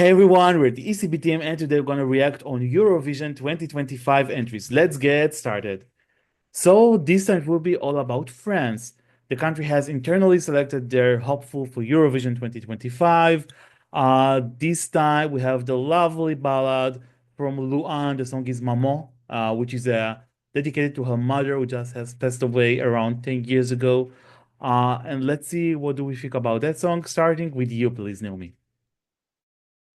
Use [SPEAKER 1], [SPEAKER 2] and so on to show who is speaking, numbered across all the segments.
[SPEAKER 1] Hey everyone, we're the ECB team and today we're going to react on Eurovision 2025 entries. Let's get started. So this time it will be all about France. The country has internally selected their hopeful for Eurovision 2025. This time we have the lovely ballad from Louane. The song is Maman, which is dedicated to her mother, who just has passed away around 10 years ago. And let's see what do we think about that song, starting with you, please, Naomi.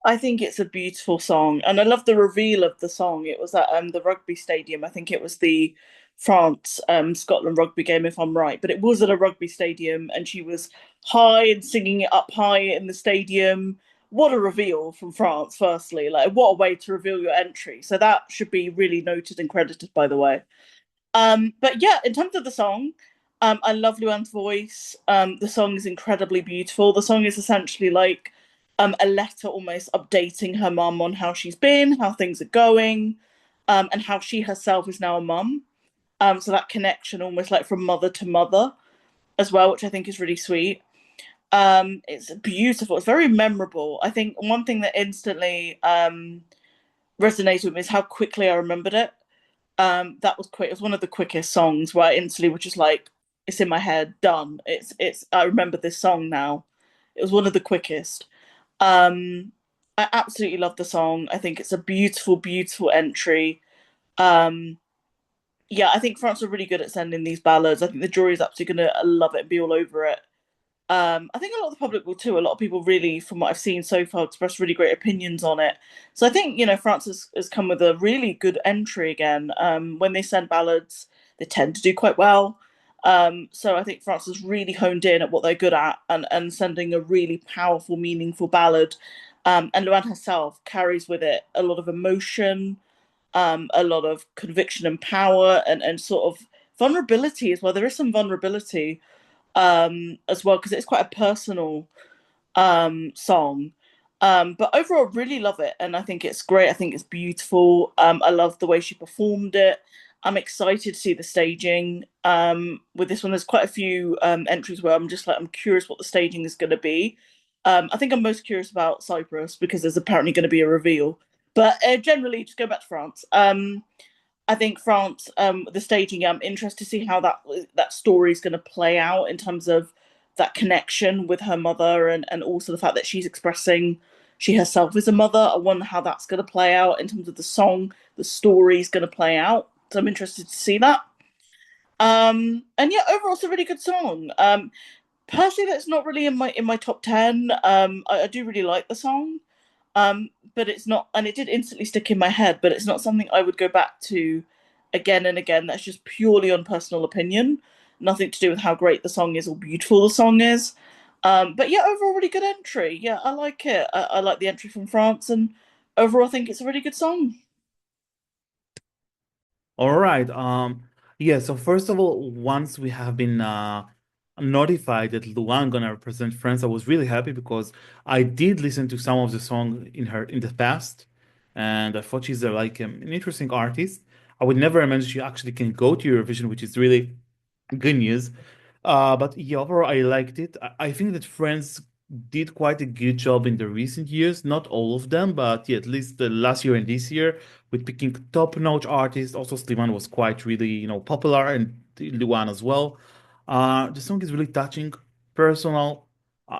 [SPEAKER 2] I think it's a beautiful song, and I love the reveal of the song. It was at the rugby stadium. I think it was the France Scotland rugby game, if I'm right. But it was at a rugby stadium, and she was high and singing it up high in the stadium. What a reveal from France! Firstly, like what a way to reveal your entry. So that should be really noted and credited, by the way. But yeah, in terms of the song, I love Luanne's voice. The song is incredibly beautiful. The song is essentially like a letter almost updating her mum on how she's been, how things are going, and how she herself is now a mum. So that connection almost like from mother to mother as well, which I think is really sweet. It's beautiful. It's very memorable. I think one thing that instantly resonated with me is how quickly I remembered it. That was quick. It was one of the quickest songs where I instantly was just like, it's in my head, done. It's I remember this song now. It was one of the quickest. Um, I absolutely love the song. I think it's a beautiful, beautiful entry. Um, yeah, I think France are really good at sending these ballads. I think the jury is absolutely gonna love it and be all over it. I think a lot of the public will too. A lot of people really, from what I've seen so far, expressed really great opinions on it. So I think, France has come with a really good entry again. When they send ballads, they tend to do quite well. So I think France has really honed in at what they're good at and sending a really powerful, meaningful ballad. And Luann herself carries with it a lot of emotion, a lot of conviction and power, and sort of vulnerability as well. There is some vulnerability as well because it's quite a personal song. But overall, really love it, and I think it's great. I think it's beautiful. I love the way she performed it. I'm excited to see the staging. With this one, there's quite a few entries where I'm just like I'm curious what the staging is going to be. I think I'm most curious about Cyprus because there's apparently going to be a reveal. But generally, just go back to France. I think France, the staging, I'm interested to see how that story is going to play out in terms of that connection with her mother and also the fact that she's expressing she herself is a mother. I wonder how that's going to play out in terms of the song, the story is going to play out. So I'm interested to see that. And yeah, overall, it's a really good song. Personally, that's not really in my top 10. I do really like the song. But it's not, and it did instantly stick in my head, but it's not something I would go back to again and again. That's just purely on personal opinion, nothing to do with how great the song is or beautiful the song is. But yeah, overall, really good entry. Yeah, I like it. I like the entry from France, and overall, I think it's a really good song.
[SPEAKER 1] All right. Yeah, so first of all, once we have been notified that Luan gonna represent France, I was really happy because I did listen to some of the song in the past, and I thought she's an interesting artist. I would never imagine she actually can go to Eurovision, which is really good news. But yeah, overall, I liked it. I think that France did quite a good job in the recent years. Not all of them, but yeah, at least the last year and this year with picking top-notch artists. Also, Slimane was quite really, popular and Luan as well. The song is really touching, personal.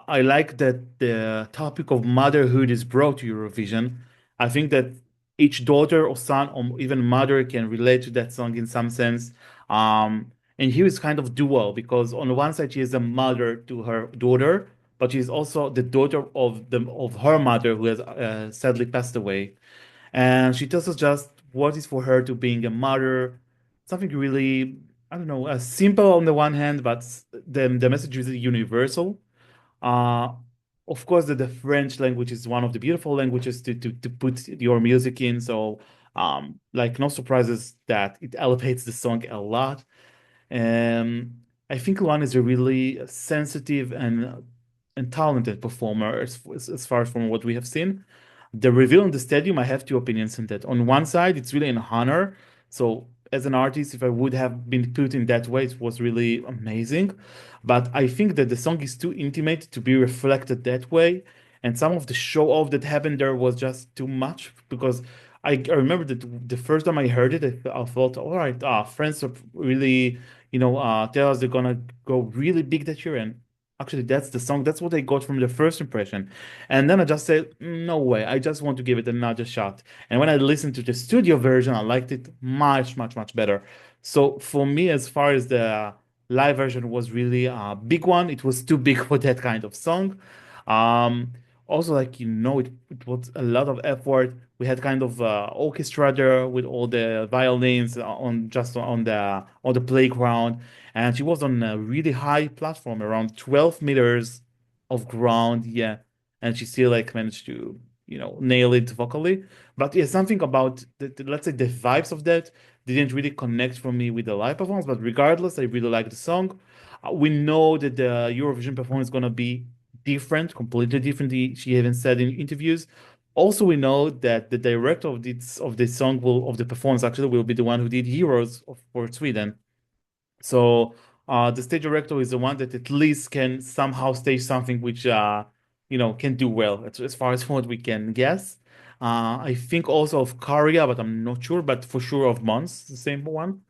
[SPEAKER 1] I like that the topic of motherhood is brought to Eurovision. I think that each daughter or son or even mother can relate to that song in some sense. And here is kind of dual because on the one side she is a mother to her daughter, but she's also the daughter of her mother who has sadly passed away. And she tells us just what is for her to being a mother, something really, I don't know, simple on the one hand, but the message is universal. Uh, of course, the French language is one of the beautiful languages to put your music in. So, like, no surprises that it elevates the song a lot. Um, I think Luan is a really sensitive and talented performer as far as from what we have seen. The reveal in the stadium, I have two opinions on that. On one side, it's really an honor. So as an artist, if I would have been put in that way, it was really amazing. But I think that the song is too intimate to be reflected that way. and some of the show off that happened there was just too much because I remember that the first time I heard it, I thought, all right, friends are really, tell us they're gonna go really big that year, and actually that's the song. That's what I got from the first impression, and then I just said, no way, I just want to give it another shot. And when I listened to the studio version, I liked it much, much, much better. So for me, as far as the live version was really a big one, it was too big for that kind of song. Um, Also, like it was a lot of effort. We had kind of orchestra there with all the violins on just on the playground, and she was on a really high platform, around 12 meters of ground. Yeah, and she still like managed to nail it vocally. But yeah, something about let's say the vibes of that didn't really connect for me with the live performance. But regardless, I really like the song. We know that the Eurovision performance is gonna be different, completely different. She even said in interviews. Also, we know that the director of this song will of the performance actually will be the one who did Heroes for Sweden. So the stage director is the one that at least can somehow stage something which can do well as far as what we can guess. I think also of Karia, but I'm not sure. But for sure of Mons, the same one.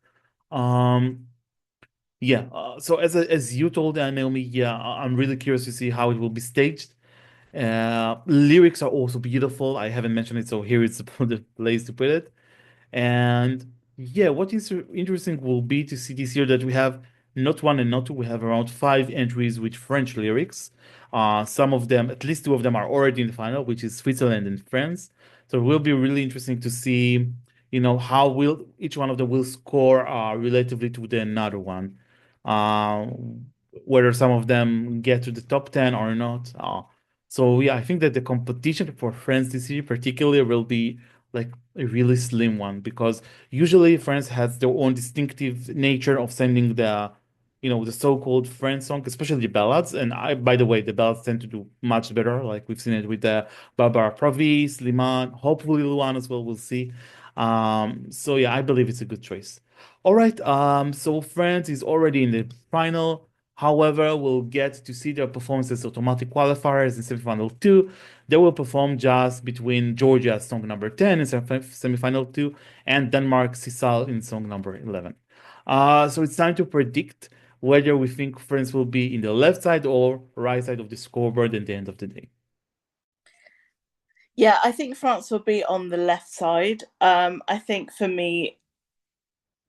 [SPEAKER 1] Um, yeah. So as you told Naomi, yeah, I'm really curious to see how it will be staged. Lyrics are also beautiful. I haven't mentioned it, so here is the place to put it. And yeah, what is interesting will be to see this year that we have not one and not two, we have around five entries with French lyrics. Some of them, at least two of them, are already in the final, which is Switzerland and France. So it will be really interesting to see, how will each one of them will score relatively to the another one. Uh, Whether some of them get to the top 10 or not. So yeah, I think that the competition for France this year particularly will be like a really slim one because usually France has their own distinctive nature of sending the so-called French song, especially the ballads. And by the way, the ballads tend to do much better. Like we've seen it with the Barbara Pravi, Slimane, hopefully Louane as well. We'll see. So yeah, I believe it's a good choice. All right. So France is already in the final. However, we'll get to see their performances automatic qualifiers in semifinal two. They will perform just between Georgia's song number 10 in semifinal 2 and Denmark Sisal in song number 11. So it's time to predict whether we think France will be in the left side or right side of the scoreboard at the end of the day.
[SPEAKER 2] Yeah, I think France will be on the left side. I think for me,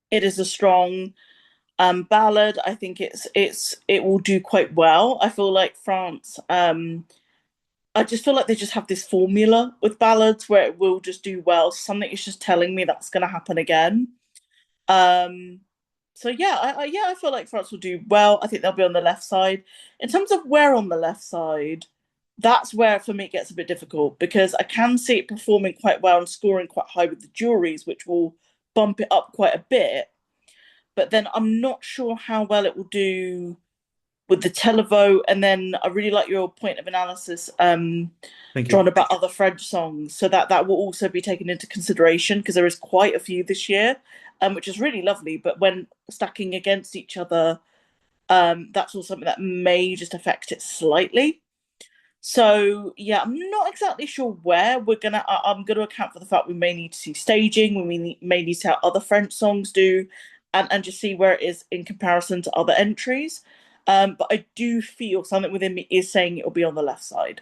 [SPEAKER 2] it is a strong ballad. I think it will do quite well. I feel like France. I just feel like they just have this formula with ballads where it will just do well. Something is just telling me that's going to happen again. Um, so yeah, I feel like France will do well. I think they'll be on the left side. In terms of where on the left side, that's where for me it gets a bit difficult because I can see it performing quite well and scoring quite high with the juries, which will bump it up quite a bit. But then I'm not sure how well it will do with the televote. And then I really like your point of analysis,
[SPEAKER 1] Thank you.
[SPEAKER 2] drawn about other French songs, so that will also be taken into consideration because there is quite a few this year, which is really lovely. But when stacking against each other, that's also something that may just affect it slightly. So yeah, I'm not exactly sure where I'm gonna account for the fact we may need to see staging, may need to see how other French songs do, and just see where it is in comparison to other entries. But I do feel something within me is saying it will be on the left side.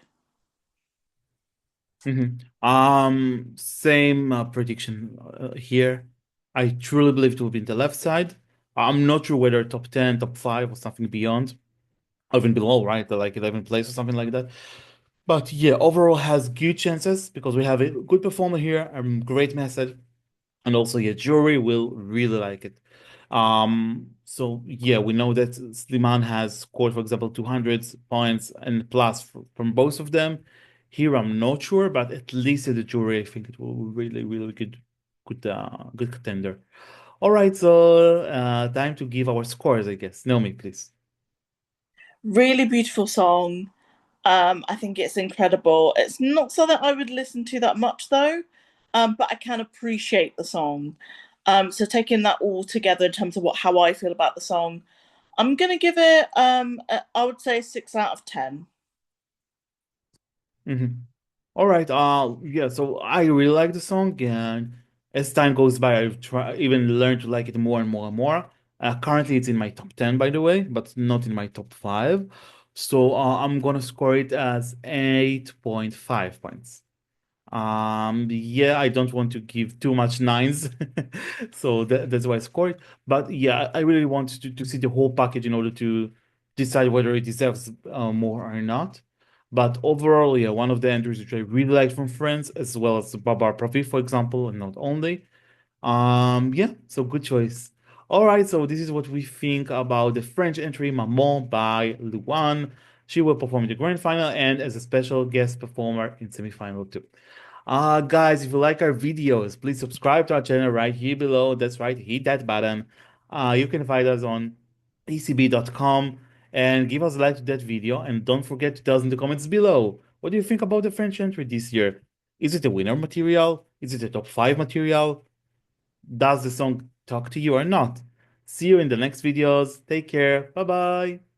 [SPEAKER 1] Same prediction here. I truly believe it will be in the left side. I'm not sure whether top 10, top 5, or something beyond, or even below, right? Like 11th place or something like that. But yeah, overall has good chances because we have a good performer here, a great message, and also yeah, jury will really like it. So yeah, we know that Sliman has scored, for example, 200 points and plus from both of them. Here I'm not sure, but at least at the jury, I think it will be really, really good contender. All right, so time to give our scores, I guess. Naomi, please.
[SPEAKER 2] Really beautiful song. I think it's incredible. It's not something I would listen to that much though, but I can appreciate the song. So taking that all together in terms of how I feel about the song, I'm gonna give it I would say 6 out of 10.
[SPEAKER 1] Mhm. All right. Yeah. So I really like the song, and as time goes by, I've try even learned to like it more and more and more. Currently, it's in my top 10, by the way, but not in my top five. So I'm gonna score it as 8.5 points. Yeah, I don't want to give too much nines, so that's why I scored. But yeah, I really want to see the whole package in order to decide whether it deserves more or not. But overall, yeah, one of the entries which I really liked from Friends, as well as Babar Profit, for example, and not only. Yeah, so good choice. All right, so this is what we think about the French entry Maman by Louane. She will perform in the grand final and as a special guest performer in semifinal too. Guys, if you like our videos, please subscribe to our channel right here below. That's right, hit that button. You can find us on ecb.com and give us a like to that video. And don't forget to tell us in the comments below. What do you think about the French entry this year? Is it a winner material? Is it a top 5 material? Does the song talk to you or not? See you in the next videos. Take care. Bye bye.